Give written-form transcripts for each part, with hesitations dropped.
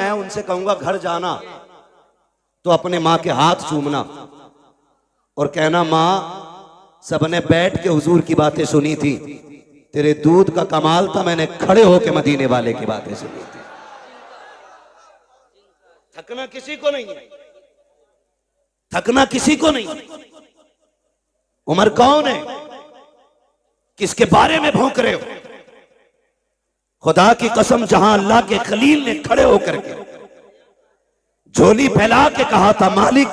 मैं उनसे कहूंगा घर जाना तो अपने माँ के हाथ चूमना और कहना माँ सबने बैठ के हुजूर की बातें सुनी थी, तेरे दूध का कमाल था, मैंने खड़े होके मदीने वाले की बातें सुनी थी। थकना किसी को नहीं है, थकना किसी को नहीं। उमर कौन है, किसके बारे में भौंक रहे हो? खुदा की कसम, जहां अल्लाह के खलील ने खड़े होकर के झोली फैला के कहा था मालिक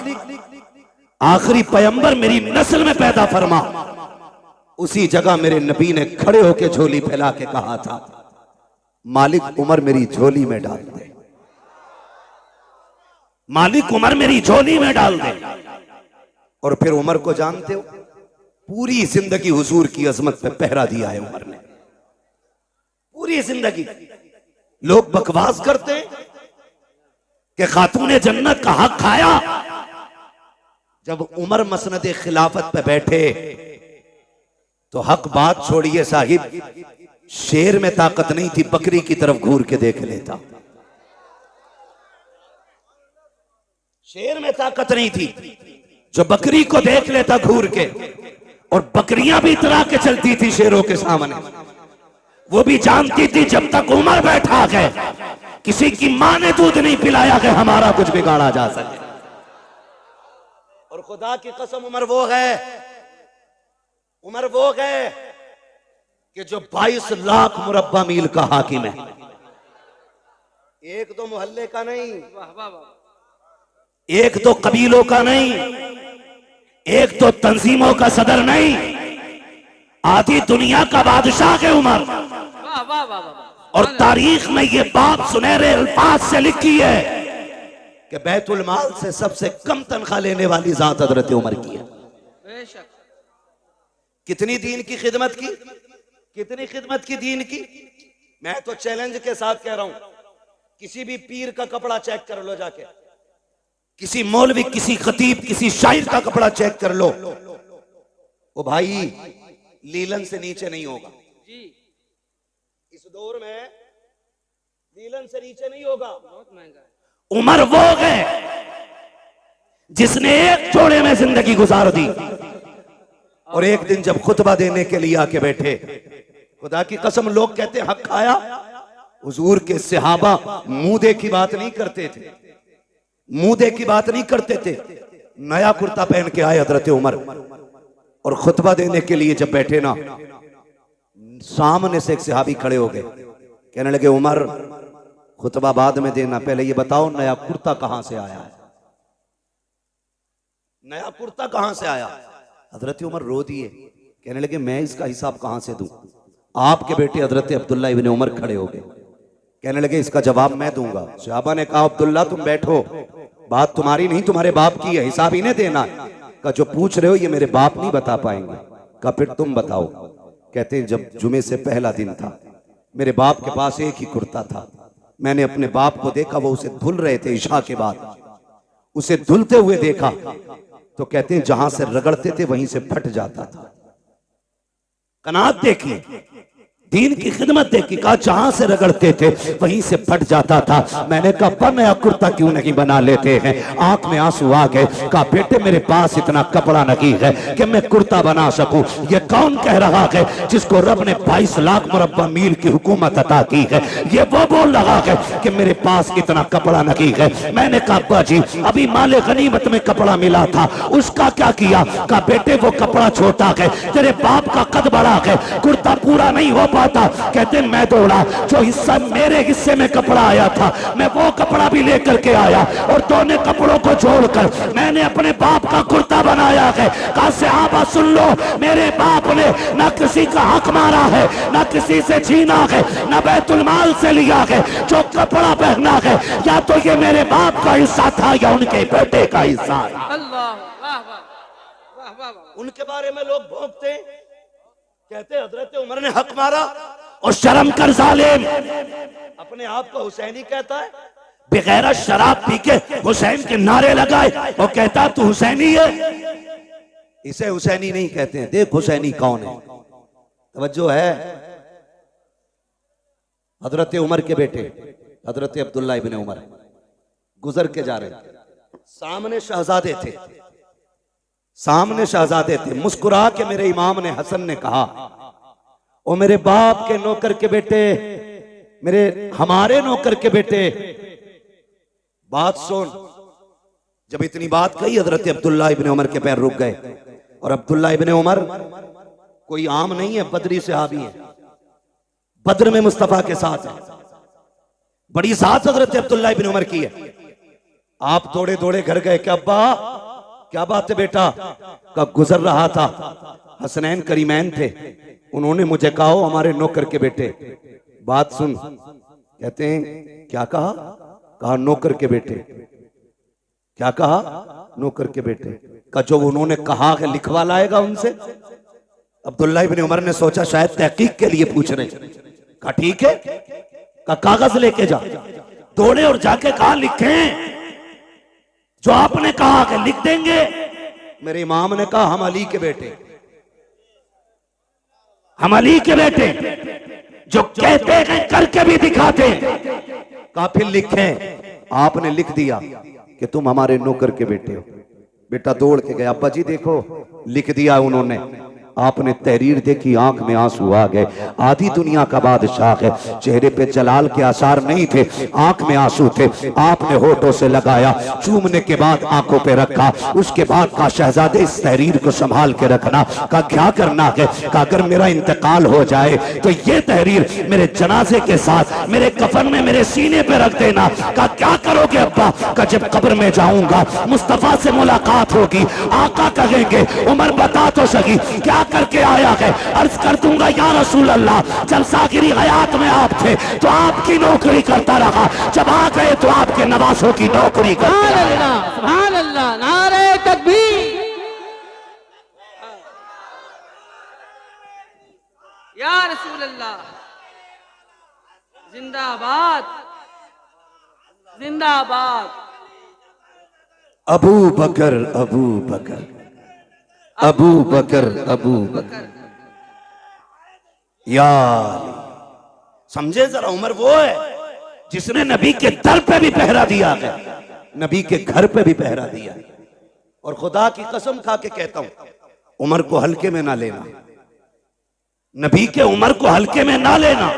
आखिरी पैगंबर मेरी नस्ल में पैदा फरमा, उसी जगह मेरे नबी ने खड़े होकर झोली फैला के कहा था मालिक उमर मेरी झोली में डाल दे, मालिक उमर मेरी झोली में डाल दे। और फिर उमर को जानते हो, पूरी जिंदगी हुजूर की अजमत पे पहरा दिया है उमर ने, पूरी जिंदगी। लोग बकवास करते हैं कि खातूने जन्नत का हक खाया। जब उमर मसनद खिलाफत पे बैठे तो हक बात छोड़िए साहिब, शेर में ताकत नहीं थी, बकरी की तरफ घूर के देख लेता। शेर में ताकत नहीं थी जो बकरी को देख लेता घूर के, और बकरियां भी इतरा के चलती थी शेरों के सामने। वो भी जानती थी जब तक उमर बैठा है किसी की मां ने दूध नहीं पिलाया कि हमारा कुछ बिगाड़ा जा सके। और खुदा की कसम उमर वो है, उमर वो है कि जो 22 लाख मुरब्बा मील का हाकिम है, एक दो मोहल्ले का नहीं, एक दो कबीलों का नहीं, एक दो तंजीमों का सदर नहीं, आधी दुनिया का बादशाह है उमर। और तारीख में ये बात सुनहरे अल्फाज से लिखी है कि बैतुल माल से सबसे कम तनख्वाह लेने वाली जात हजरत उमर की है। कितनी दीन की खिदमत की, कितनी खिदमत की दीन की। मैं तो चैलेंज के साथ कह रहा हूं, किसी भी पीर का कपड़ा चेक कर लो जाके, किसी मौलवी, किसी खतीब, किसी शायर का कपड़ा चेक कर लो, वो भाई लीलन से नीचे नहीं होगा। इस दौर में लीलन से नीचे नहीं होगा। बहुत महंगा। उमर वो है जिसने एक जोड़े में जिंदगी गुजार दी, और एक दिन जब खुतबा देने के लिए आके बैठे, खुदा की कसम लोग कहते हक खाया। हुजूर के सहाबा मुंह की बात नहीं करते थे, मुंह की बात नहीं करते थे। नया कुर्ता पहन के आए हजरत उमर, और खुतबा देने के लिए जब बैठे ना, सामने से एक सहाबी खड़े हो गए, कहने लगे उमर खुतबा बाद में देना, पहले ये बताओ नया कुर्ता कहां से आया है, नया कुर्ता कहां से आया। हजरत उमर रो दिए, कहने लगे मैं इसका हिसाब कहां से दूं। आपके बेटे हजरत अब्दुल्ला इब्ने उमर खड़े हो गए, कहने लगे इसका जवाब मैं दूंगा। सहाबा ने कहा अब्दुल्ला तुम बैठो, बात तुम्हारी नहीं तुम्हारे बाप की है, हिसाब इन्हें देना है। का जो पूछ रहे हो ये मेरे बाप नहीं बता पाएंगे। का फिर तुम बताओ। कहते हैं जब जुमे से पहला दिन था, मेरे बाप के पास एक ही कुर्ता था, मैंने अपने बाप को देखा, वो उसे धुल रहे थे इशा के बाद, उसे धुलते हुए देखा तो कहते हैं जहां से रगड़ते थे वहीं से फट जाता था। कनात देखी, दीन की खिदमत देखी, कहा जहां से रगड़ते थे वहीं से फट जाता था। मैंने कहा पर नया कुर्ता क्यों नहीं बना लेते हैं। आंख में आंसू आ गए, कहा बेटे मेरे पास इतना कपड़ा नहीं है कि मैं कुर्ता बना सकूं। ये कौन कह रहा है जिसको रब ने 22 लाख मुरब्बा मील की हुकूमत अता की है, ये वो बोल रहा है कि मेरे पास इतना कपड़ा नहीं है। मैंने कहा अब्बा जी अभी माले गनीमत में कपड़ा मिला था, उसका क्या किया। कहा बेटे वो कपड़ा छोटा है, तेरे बाप का कद बड़ा है, कुर्ता पूरा नहीं हो पाता। कहते मैं दौड़ा, जो हिस्सा मेरे हिस्से में कपड़ा आया था मैं वो कपड़ा भी लेकर के आया, और दोनों कपड़ों को जोड़कर मैंने अपने बाप का कुर्ता बनाया है। कहा सहाबा सुन लो, मेरे बाप ने ना किसी का हक मारा है, ना किसी से छीना है, ना बैतुल माल से लिया है। जो कपड़ा पहना है या तो ये मेरे बाप का हिस्सा था या उनके बेटे का हिस्सा था। उनके बारे में लोग भोंकते, कहते हजरत उमर ने हक मारा। और शर्म कर जालिम, अपने आप को हुसैनी कहता है, बगैर शराब पी के हुसैन के नारे लगाए और कहता तू हुसैनी है। इसे हुसैनी नहीं कहते हैं। देख हुसैनी कौन है, तवज्जो है। हजरत उमर के बेटे हजरत अब्दुल्ला इब्ने उमर गुजर के जा रहे थे, सामने शहजादे थे, सामने शहजादे थे। मुस्कुरा के मेरे इमाम ने हसन ने कहा, ओ मेरे बाप के नौकर के बेटे, मेरे हमारे नौकर के बेटे, बात सुन। जब इतनी बात कही हजरत अब्दुल्ला इब्ने उमर के पैर रुक गए। और अब्दुल्ला इब्ने उमर कोई आम नहीं है, बदरी सहाबी है, बद्र में मुस्तफा के साथ है, बड़ी साथ हजरत अब्दुल्ला इब्ने उमर की है। आप दौड़े दौड़े घर गए कि अब्बा क्या बात है बेटा? कब गुजर रहा था, हसनैन करीमैन थे, उन्होंने मुझे कहा हमारे नौकर के बेटे। बात सुन, कहते हैं क्या कहा? कहा नौकर के बेटे। क्या कहा? नौकर के बेटे का जो उन्होंने कहा कि लिखवा लाएगा उनसे। अब्दुल्ला इब्ने उमर ने सोचा शायद तहकीक के लिए पूछ रहे। कहा ठीक है, का कागज लेके जा। दौड़े और जाके कहा लिखें जो आपने कहा कि लिख देंगे। मेरे इमाम ने कहा हम अली के बेटे, हम अली के बेटे, जो कहते हैं करके भी दिखाते। कहा फिर लिखें। आपने लिख दिया कि तुम हमारे नौकर के बेटे हो। बेटा दौड़ के गया, अब्बा जी देखो लिख दिया उन्होंने। आपने तहरीर देखी, आंख में आंसू आ गए। आधी दुनिया का बादशाह है, चेहरे पे जलाल के आसार नहीं थे, आंख में आंसू थे। आपने होठों से लगाया, चूमने के बाद आंखों पे रखा। उसके बाद कहा शहजादे इस तहरीर को संभाल के रखना। कहा क्या करना है? कहा अगर मेरा इंतकाल हो जाए तो ये तहरीर मेरे जनाजे के साथ मेरे कफन में मेरे सीने पे रख देना। कहा क्या करोगे अब्बा? कहा जब कब्र में जाऊंगा मुस्तफा से मुलाकात होगी, आका कहेंगे उमर बता तो सकी क्या करके आया है। अर्ज कर दूंगा या रसूल अल्लाह, जब सागिरी हयात में आप थे तो आपकी नौकरी करता रहा, जब आ गए तो आपके नवासों की नौकरी करता रहा। सुभान अल्लाह, नारे तकबीर, या रसूल अल्लाह, जिंदाबाद जिंदाबाद। अबू बकर अबू बकर अबू बकर अबू बकर यार। समझे जरा, उमर वो है जिसने नबी के दर पे भी पहरा दिया है, नबी के घर पे भी पहरा दिया है। और खुदा की कसम खा के कहता हूं उमर को हल्के में ना लेना, नबी के उमर को हल्के में ना लेना।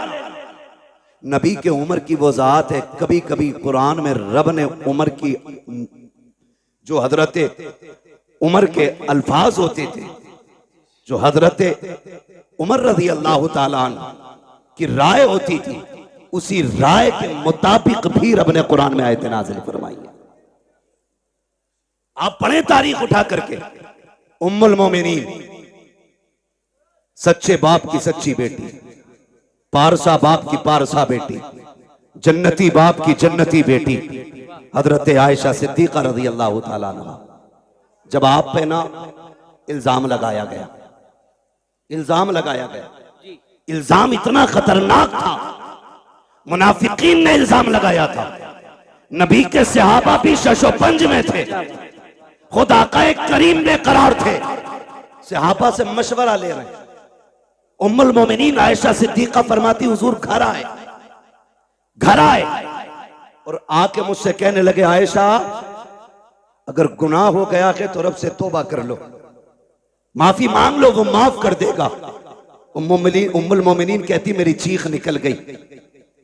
नबी के उमर की वो जात है, कभी कभी कुरान में रब ने उमर की जो हजरत उमर के अल्फाज होते थे, जो हजरत उमर रज़ी अल्लाह ताला अन्हु की राय होती थी, उसी राय के मुताबिक भी रब ने कुरान में आयत नाज़िल फरमाई है। आप पढ़े तारीख उठा करके, उम्मुल मोमिनीन, सच्चे बाप की सच्ची बेटी, पारसा बाप की पारसा बेटी, जन्नती बाप की जन्नती बेटी, हजरत आयशा सिद्दीका रज़ी अल्लाह ताला अन्हा। जब आप पे ना इल्जाम लगाया गया, इल्जाम लगाया गया, इल्जाम इतना खतरनाक था, मुनाफिकीन ने इल्जाम लगाया था। नबी के सहाबा भी शशोपंज में थे, खुदा का एक करीम बेकरार थे, सहाबा से मशवरा ले रहे। उम्मुल मोमिनीन आयशा सिद्दीका फरमाती हुजूर घर आए, घर आए और आके मुझसे कहने लगे आयशा अगर गुनाह हो गया है तो रब से तौबा कर लो, माफी मांग लो, वो माफ कर देगा। उम्मुल मोमिनीन कहती मेरी चीख निकल गई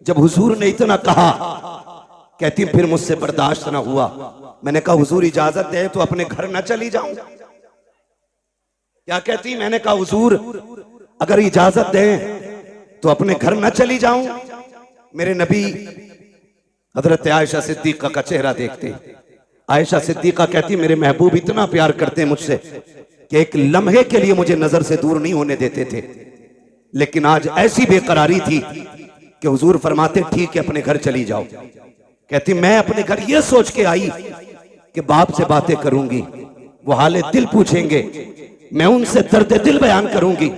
जब हुजूर ने इतना कहा। कहती फिर मुझसे बर्दाश्त ना हुआ, मैंने कहा हुजूर इजाजत दे तो अपने घर ना चली जाऊं। क्या कहती? मैंने कहा हुजूर अगर इजाजत दे तो अपने घर ना चली जाऊं। मेरे नबी हजरत आयशा सिद्दीका का चेहरा देखते, आयशा सिद्दीका कहती मेरे महबूब इतना प्यार करते मुझसे कि एक लम्हे के लिए मुझे नजर से दूर नहीं होने देते थे, लेकिन आज ऐसी बेकरारी थी कि हुजूर फरमाते ठीक है अपने घर चली जाओ। कहती मैं अपने घर ये सोच के आई कि बाप से बातें करूंगी, वो हाले दिल पूछेंगे, मैं उनसे दर्द दिल बयान करूंगी,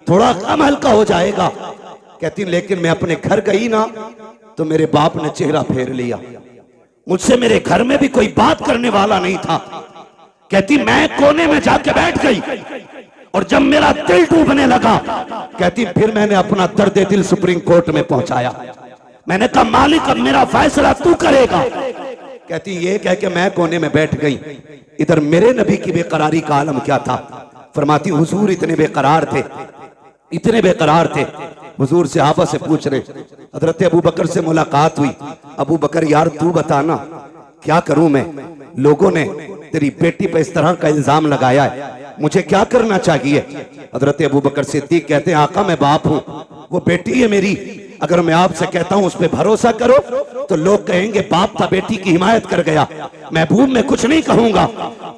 थोड़ा कम हल्का हो जाएगा। कहती लेकिन मैं अपने घर गई ना तो मेरे बाप ने चेहरा फेर लिया, मुझसे मेरे घर में भी कोई बात करने वाला नहीं था। कहती मैं कोने में जाके बैठ गई और जब मेरा दिल डूबने लगा, कहती फिर मैंने अपना दर्द दिल सुप्रीम कोर्ट में पहुंचाया। मैंने कहा मालिक अब मेरा फैसला तू करेगा। कहती ये कह के मैं कोने में बैठ गई। इधर मेरे नबी की बेकरारी का आलम क्या था। फरमाती हुजूर इतने बेकरार थे, इतने बेकरार थे। हुजूर सहाबा से पूछ रहे, हजरत अबू बकर से मुलाकात हुई। अबू बकर यार तू बताना क्या करूं मैं, लोगों ने तेरी बेटी पे इस तरह का इल्जाम लगाया है, मुझे क्या करना चाहिए। हजरत अबू बकर सिद्दीक कहते हैं आका मैं बाप हूं, वो बेटी है मेरी, अगर मैं आपसे कहता हूं उस पर भरोसा करो तो लोग कहेंगे बाप था बेटी की हिमायत कर गया, महबूब मैं कुछ नहीं कहूंगा।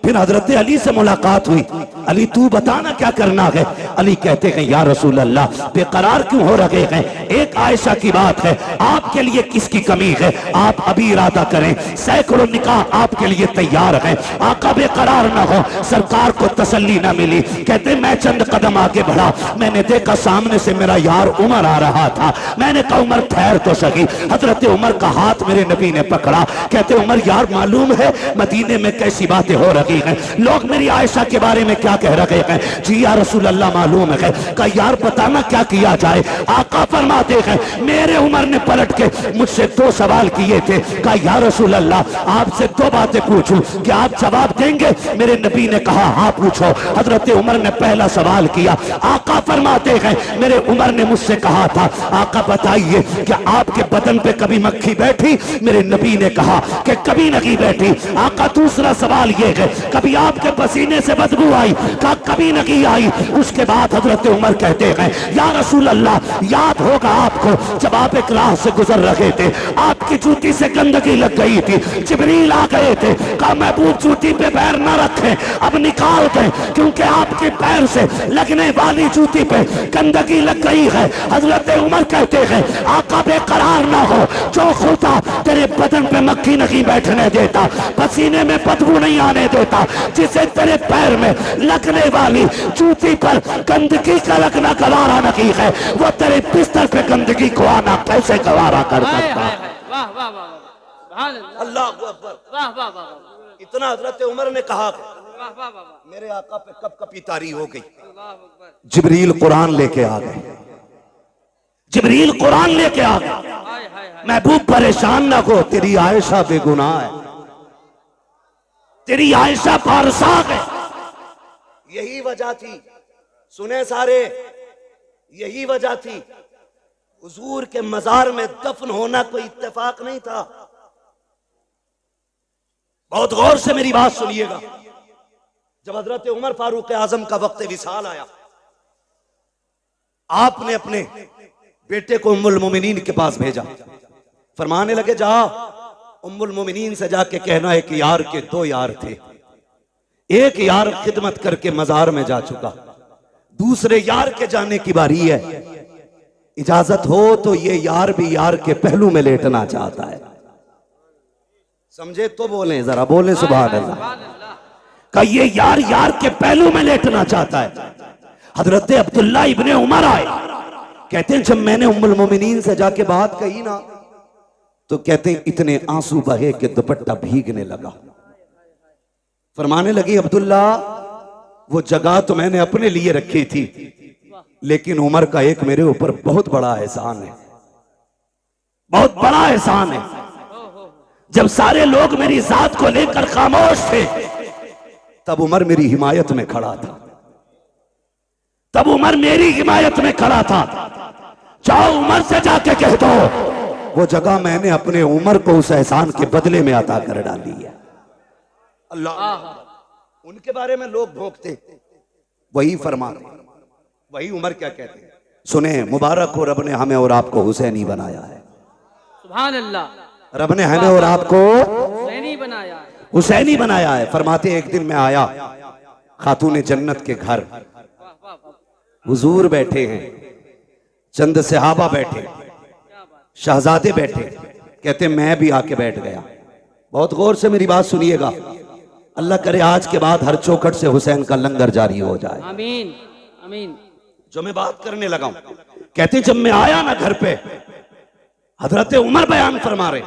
फिर हजरत अली से मुलाकात हुई, अली तू बताना क्या करना है। अली कहते हैं या रसूल अल्लाह बेकरार क्यों हो रहे हैं, एक आयशा की बात है, आपके लिए किसकी कमी है, आप अभी इरादा करें, सैकड़ों निकाह आपके लिए तैयार है, आका बेकरार ना हो। सरकार को तसल्ली ना मिली, कहते मैं चंद कदम आगे बढ़ा, मैंने देखा सामने से मेरा यार उमर आ रहा था, मैंने कहा उमर ठहर तो सही। हजरत उमर का हाथ मेरे नबी ने पकड़ा, कहते उमर यार मालूम है मदीने में कैसी बातें हो रही हैं, लोग मेरी आयशा के बारे में क्या कह रहे हैं। जी या रसूल अल्लाह मालूम है। कहा यार बताना क्या किया जाए। आका फरमाते हैं मेरे उमर ने पलट के मुझसे दो सवाल किए थे। कहा या रसूल अल्लाह आपसे दो बातें पूछूं, क्या आप जवाब देंगे। मेरे नबी ने कहा हाँ पूछो। हजरत उमर ने पहला सवाल किया। आका फरमाते हैं मेरे उमर ने मुझसे कहा था आका बताइए क्या आपके बदन पे कभी मक्खी बैठी। मेरे नबी ने कहा कि कभी नहीं बैठी। आका दूसरा सवाल ये है कभी आपके पसीने से बदबू आई। कहा कभी नहीं आई। उसके बाद हजरत उमर कहते हैं या रसूल अल्लाह याद होगा आपको जब आप एक राह से गुजर रहे थे, आपकी जूती से गंदगी लग गई थी, जिब्रील आ गए थे, कहा महबूब जूती पे पैर न रखें, अब निकाल दें क्योंकि आपके पैर से लगने वाली जूती पे गंदगी लग गई है। हजरत उमर कहते हैं आका बेकरार ना हो, जो खुदा तेरे बदन पे मक्खी नहीं बैठने देता, पसीने में बदबू नहीं आने देता, जिसे तेरे पैर में लगने वाली जूती पर गंदगी का लगना गवारा नहीं है, वो तेरे बिस्तर पे गंदगी को आना कैसे गवारा कर सकता। वाह वाह वाह सुभान अल्लाह, अल्लाह अकबर। वाह वाह वाह इतना हजरत उमर ने कहा वाह वाह वाह, मेरे आका पे कब कपी तारी हो गई। अल्लाह अकबर। जिब्रील कुरान लेके आ गए, जिब्रील कुरान लेके आ गए। हाय हाय हाय, महबूब परेशान ना हो, तेरी आयशा बेगुनाह है, तेरी आयशा पारसाक है। यही वजह थी, सुने सारे, यही वजह थी हुजूर के मजार में दफन होना कोई इत्तेफाक नहीं था। बहुत गौर से मेरी बात सुनिएगा। जब हजरत उमर फारूक आजम का वक्त विसाल आया, आपने अपने बेटे को उम्मुल मोमिनीन के पास भेजा, फरमाने लगे जा उम्मुल मोमिनीन से जाके कहना है कि यार के दो यार थे, एक यार खिदमत करके मजार में जा चुका, दूसरे यार के जाने की बारी है, इजाजत हो तो ये यार भी यार के पहलू में लेटना चाहता है। समझे तो बोले, जरा बोले सुभान अल्लाह। सुभान अल्लाह। का ये यार यार के पहलू में लेटना चाहता है। हजरत अब्दुल्ला इब्ने उमर आए, कहते हैं जब मैंने उम्मुल मोमिनीन से जाके बात कही ना, तो कहते हैं इतने आंसू बहे कि दुपट्टा भीगने लगा। फरमाने लगी अब्दुल्ला वो जगह तो मैंने अपने लिए रखी थी, लेकिन उमर का एक मेरे ऊपर बहुत बड़ा एहसान है, बहुत बड़ा एहसान है। जब सारे लोग मेरी जात को लेकर खामोश थे, तब उमर मेरी हिमायत में खड़ा था, तब उमर मेरी हिमायत में खड़ा था। जाओ उमर से जाके कह दो वो जगह मैंने अपने उमर को उस एहसान के बदले में अता कर डाली है। अल्लाह, उनके बारे में लोग भोंकते, वही फरमाते, वही उमर क्या कहते हैं। सुने, मुबारक हो रब ने हमें और आपको हुसैनी बनाया है। सुभान अल्लाह, रब ने हमें और आपको हुसैनी बनाया है। हुसैनी बनाया है। फरमाते एक दिन मैं आया खातून जन्नत के घर, वाह वाह वाह, हुजूर बैठे हैं, चंद सहाबा बैठे, शहजादे बैठे, कहते मैं भी आके बैठ गया। बहुत गौर से मेरी बात सुनिएगा, अल्लाह करे आज के बाद हर चौखट से हुसैन का लंगर जारी हो जाए। आमीन आमीन। जो मैं बात करने लगा हूं, कहते जब मैं आया ना घर पे, हजरत उमर बयान फरमा रहे,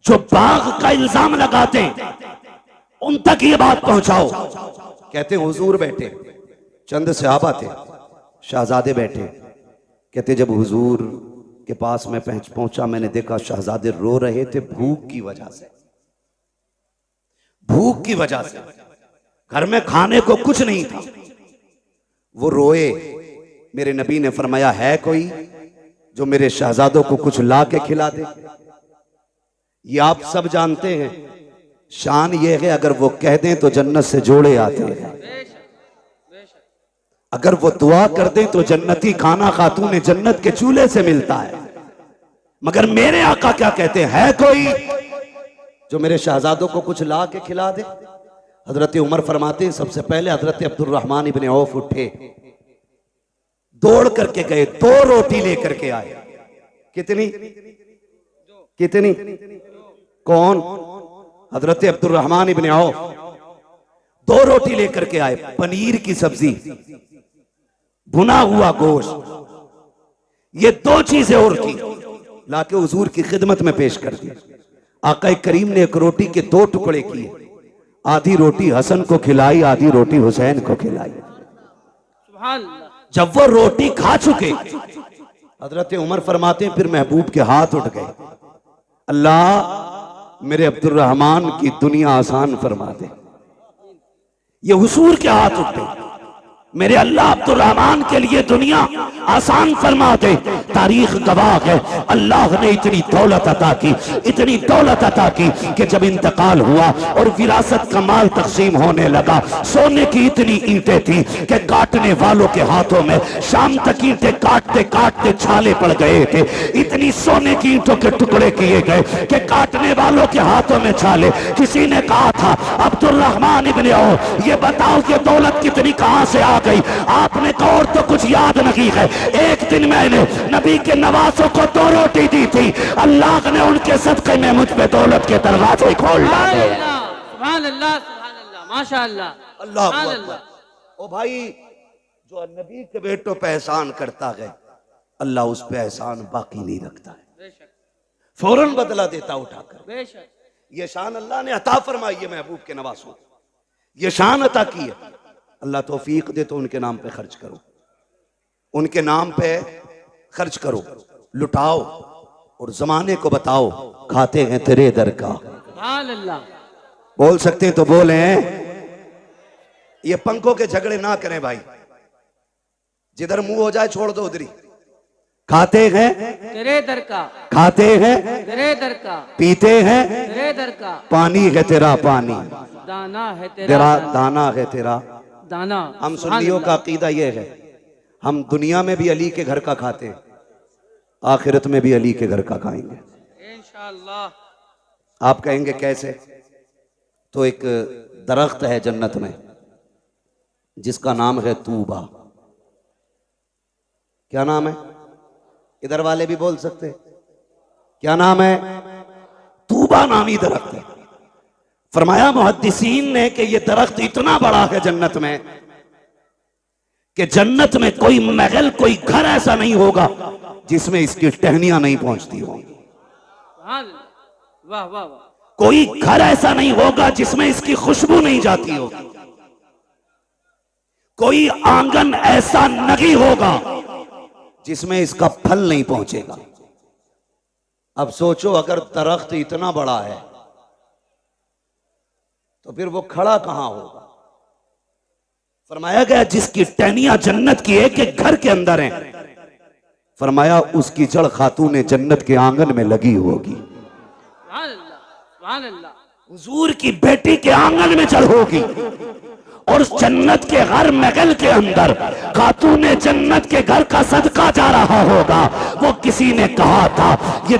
जो बाग का इल्जाम लगाते उन तक ये बात पहुंचाओ। कहते हुजूर बैठे, चंद सहाबा थे, शहजादे बैठे, कहते जब हुजूर के पास में पहुंचा, मैंने देखा शहजादे रो रहे थे भूख की वजह से। भूख की वजह से, घर में खाने को कुछ नहीं था। वो रोए। मेरे नबी ने फरमाया, है कोई जो मेरे शहजादों को कुछ ला के खिला दे? ये आप सब जानते हैं, शान ये है अगर वो कह दें तो जन्नत से जोड़े आते हैं, बेशक बेशक। अगर वो दुआ कर दें तो जन्नती खाना खातून जन्नत के चूल्हे से मिलता है। मगर मेरे आका क्या कहते हैं, है कोई जो मेरे शहजादों को कुछ ला के खिला दे? हजरत उमर फरमाते हैं, सबसे पहले हजरत अब्दुर्रहमान इब्ने औफ उठे, दौड़ करके गए, 2 रोटी लेकर के आए। कितनी कितनी? कौन? हजरत अब्दुर्रहमान इब्ने औफ 2 रोटी लेकर के आए, पनीर की सब्जी, भुना हुआ गोश्त, ये 2 चीजें और की, लाके हुजूर की खिदमत में पेश कर दी। आका करीम ने एक रोटी के 2 टुकड़े किए, आधी रोटी हसन को खिलाई, आधी रोटी हुसैन को खिलाई। सुभान अल्लाह। जब वो रोटी खा चुके, हजरत उमर फरमाते हैं फिर महबूब के हाथ उठ गए, अल्लाह मेरे अब्दुर्रहमान की दुनिया आसान फरमा दे। ये हुजूर के हाथ उठे, मेरे अल्लाह अब्दुर्रहमान के लिए दुनिया आसान फरमा दे। तारीख गवाह है, अल्लाह ने इतनी दौलत अता की, इतनी दौलत अता की कि जब इंतकाल हुआ और विरासत का माल तकसीम होने लगा, सोने की इतनी ईंटें थी कि काटने वालों के हाथों में शाम तक ईंटें काटते काटते छाले पड़ गए थे। इतनी सोने की ईंटों के टुकड़े किए गए कि काटने वालों के हाथों में छाले। किसी ने कहा था, अब्दुर्रहमान इब्ने औफ, ये बताओ कि दौलत कितनी कहां से आ गई? आपने कहा और तो कुछ याद नहीं है, एक दिन मैंने नबी के नवासों को 2 रोटी दी थी, अल्लाह ने उनके सदके में मुझ पे दौलत के दरवाजे खोल डाले। सुभान अल्लाह सुभान अल्लाह माशाअल्लाह अल्लाह सुभान अकबर। अल्लाह। ओ भाई, जो नबी के बेटों पे एहसान करता है, अल्लाह उस पे एहसान बाकी नहीं रखता है, बेशक फौरन बदला देता उठाकर। बेशक। ये शान अल्लाह ने अता फरमाई है महबूब के नवासों, ये शान अता की है। अल्लाह तौफीक दे तो उनके नाम पे खर्च करो, उनके नाम पे खर्च करो, लुटाओ और जमाने को बताओ खाते हैं तेरे दर का। सुभान अल्लाह। बोल सकते हैं तो बोले। ये पंखों के झगड़े ना करें भाई, जिधर मुंह हो जाए छोड़ दो उधरी। खाते हैं तेरे दर का, खाते हैं तेरे दर का, पीते हैं तेरे दर का, पानी है तेरा पानी, दाना है तेरा तेरा दाना है तेरा दाना। हम सुभान सुन्नियों का अल्लाह। अकीदा ये है, हम दुनिया में भी अली के घर का खाते हैं, आखिरत में भी अली के घर का खाएंगे इंशाअल्लाह। आप कहेंगे कैसे? तो एक दरख्त है जन्नत में जिसका नाम है तूबा। क्या नाम है? इधर वाले भी बोल सकते हैं, क्या नाम है? तूबा नामी दरख्त है। फरमाया मुहद्दिसीन ने कि यह दरख्त इतना बड़ा है जन्नत में कि जन्नत में कोई महल, कोई घर ऐसा नहीं होगा जिसमें इसकी टहनियां नहीं पहुंचती होंगी। सुभान अल्लाह। वाह वाह वाह। कोई घर ऐसा नहीं होगा जिसमें इसकी खुशबू नहीं जाती होगी। कोई आंगन ऐसा नहीं होगा जिसमें इसका फल नहीं पहुंचेगा। अब सोचो, अगर दरख्त इतना बड़ा है तो फिर वो खड़ा कहां होगा? फरमाया गया जिसकी टहनियां जन्नत की एक एक घर के अंदर हैं, फरमाया उसकी जड़ खातून जन्नत के आंगन में लगी होगी। सुभान अल्लाह सुभान अल्लाह। हुजूर की बेटी के आंगन में जड़ होगी और उस जन्नत के हर महल के अंदर खातून जन्नत के घर का सदका जा रहा होगा। वो किसी ने कहा था, ये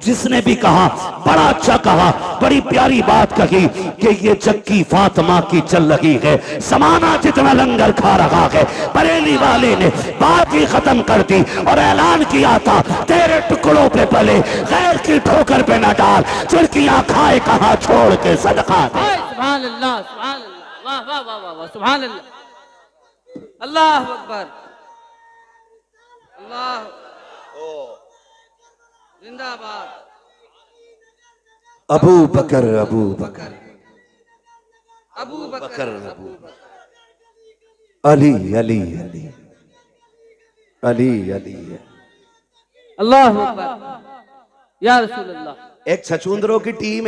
जिसने भी कहा बड़ा अच्छा कहा, बड़ी प्यारी बात कही कि ये जक्की फातिमा की चल रही है, समाना जितना लंगर खा रहा है। बरेली वाले ने बात ही खत्म कर दी और ऐलान किया था, तेरे टुकड़ों पे पले गैर की ठोकर पे न डाल, चिड़कियां खाए कहा छोड़ के सदका दे। सुभान अल्लाह सुभान अल्लाह। वाह वाह वाह वाह वाह। सुभान अल्लाह। अल्लाह अकबर। अल्लाह जिंदाबाद। अबू बकर अबू बकर अबू बकर अबू बकर। अली अली अली अली अली। अल्लाह अकबर। या रसूल अल्लाह। एक छछूंदरों की टीम